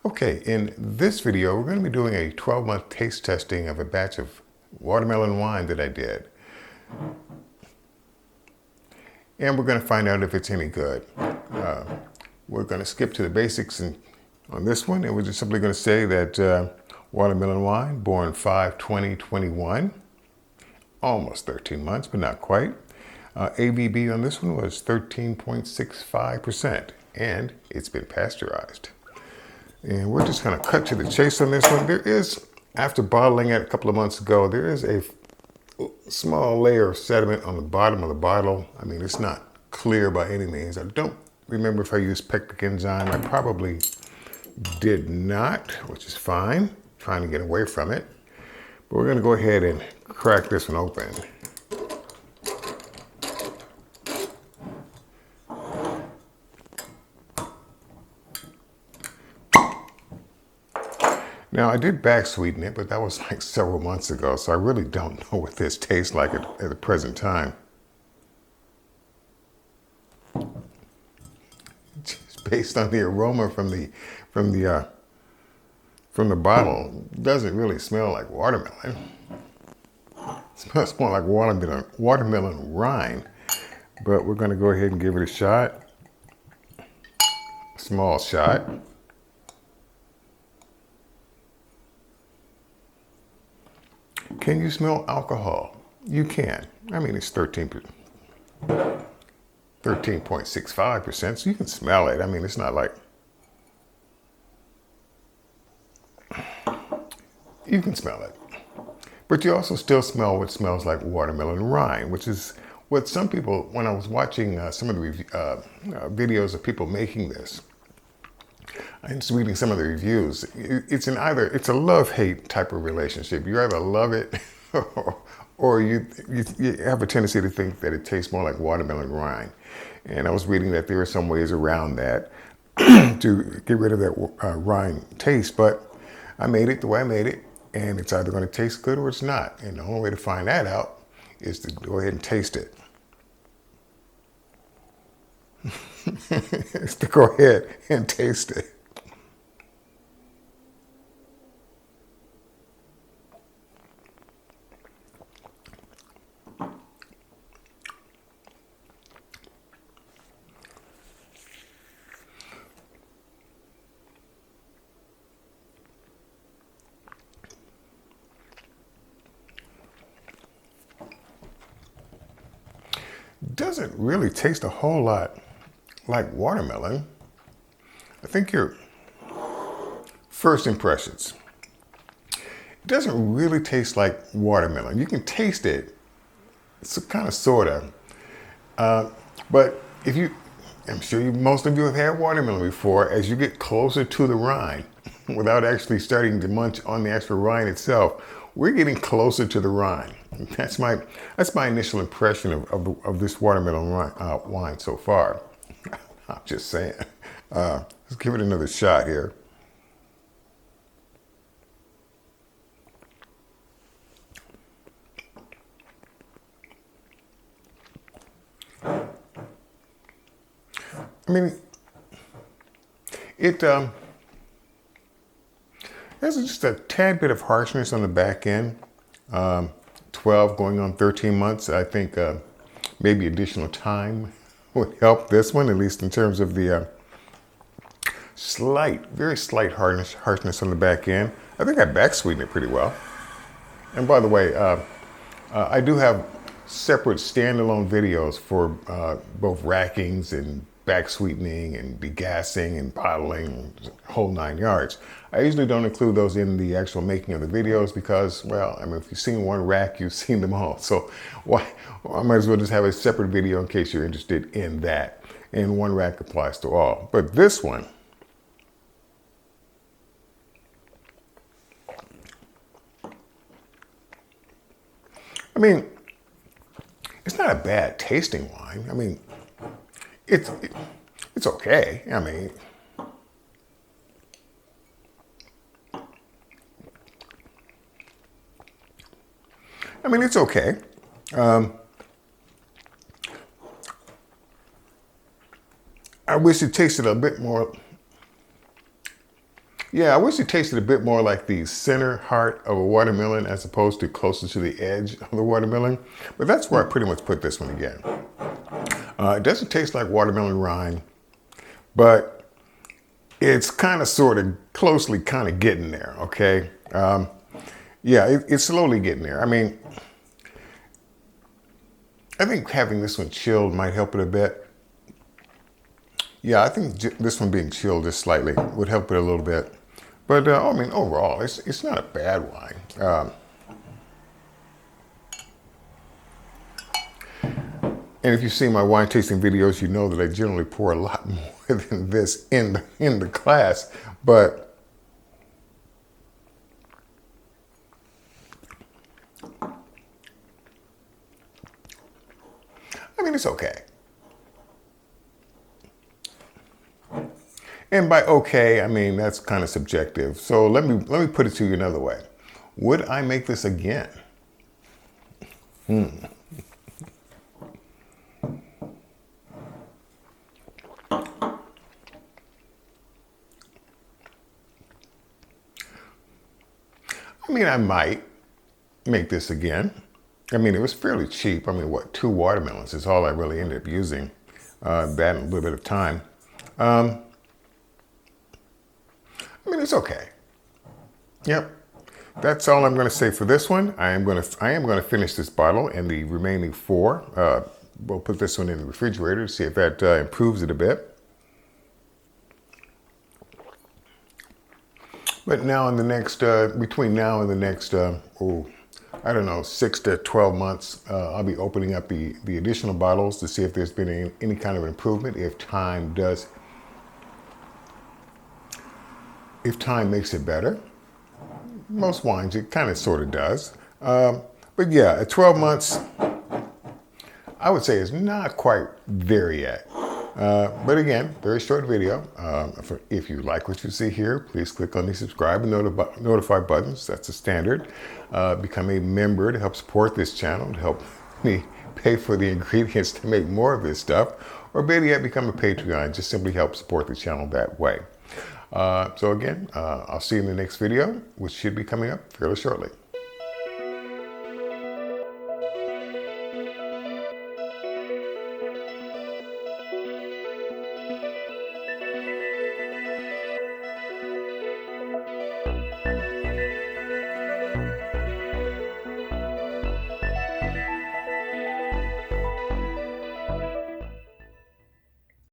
Okay, in this video, we're going to be doing a 12-month taste testing of a batch of watermelon wine that I did. And we're going to find out if it's any good. We're going to skip to the basics on this one, and we're just simply going to say that watermelon wine, born 5/20/21, almost 13 months, but not quite. ABV on this one was 13.65%, and it's been pasteurized. And we're just going to cut to the chase on this one. There is, after bottling it a couple of months ago, there is a small layer of sediment on the bottom of the bottle. I mean, it's not clear by any means. I don't remember if I used pectic enzyme. I probably did not, which is fine. Trying to get away from it. But we're going to go ahead and crack this one open. Now, I did back sweeten it, but that was like several months ago, so I really don't know what this tastes like at the present time. Just based on the aroma from the bottle, it doesn't really smell like watermelon. It smells more like watermelon rind. But we're going to go ahead and give it a shot. Small shot. Can you smell alcohol? You can. I mean, it's 13.65%, so you can smell it. I mean, it's not like... You can smell it. But you also still smell what smells like watermelon rind, which is what some people, when I was watching some of the videos of people making this, I was reading some of the reviews. It's a love-hate type of relationship. You either love it or you have a tendency to think that it tastes more like watermelon rind. And I was reading that there are some ways around that to get rid of that rind taste, but I made it the way I made it, and it's either going to taste good or it's not. And the only way to find that out is to go ahead and taste it. Is to go ahead and taste it. Doesn't really taste a whole lot like watermelon. I think your first impressions. It doesn't really taste like watermelon. You can taste it. It's kind of, sort of. But I'm sure most of you have had watermelon before. As you get closer to the rind, without actually starting to munch on the actual rind itself, we're getting closer to the rind. That's my initial impression of this watermelon wine so far. I'm just saying. Let's give it another shot here. I mean, it there's just a tad bit of harshness on the back end. 12 going on 13 months. I think maybe additional time would help this one, at least in terms of the very slight harshness on the back end. I think I back sweetened it pretty well. And by the way, I do have separate standalone videos for both rackings and back sweetening and degassing and bottling, whole 9 yards. I usually don't include those in the actual making of the videos because, well, I mean, if you've seen one rack, you've seen them all. So I might as well just have a separate video in case you're interested in that. And one rack applies to all. But this one, I mean, it's not a bad tasting wine. I mean, it's okay. I mean, it's okay. I wish it tasted a bit more. Yeah, I wish it tasted a bit more like the center heart of a watermelon as opposed to closer to the edge of the watermelon. But that's where I pretty much put this one again. It doesn't taste like watermelon rind, but it's kind of sort of closely kind of getting there, okay? Yeah, it's slowly getting there. I mean, I think having this one chilled might help it a bit. Yeah, I think this one being chilled just slightly would help it a little bit. But I mean, overall, it's not a bad wine. And if you see my wine tasting videos, you know that I generally pour a lot more than this in the class. But I mean, it's okay. And by okay, I mean that's kind of subjective. So let me put it to you another way. Would I make this again? I mean, I might make this again. I mean, it was fairly cheap. I mean, what, 2 watermelons is all I really ended up using. That and a little bit of time. I mean, it's okay. Yep. That's all I'm going to say for this one. I am going to finish this bottle and the remaining 4. We'll put this one in the refrigerator to see if that improves it a bit. But now in the next, between now and the next, I don't know, 6 to 12 months, I'll be opening up the additional bottles to see if there's been any kind of improvement, if time makes it better. Most wines, it kind of sort of does. But yeah, at 12 months, I would say it's not quite there yet. But again, very short video. If you like what you see here, please click on the subscribe and notify buttons. That's the standard. Become a member to help support this channel, to help me pay for the ingredients to make more of this stuff. Or better yet, become a Patreon. Just simply help support the channel that way. So again, I'll see you in the next video, which should be coming up fairly shortly.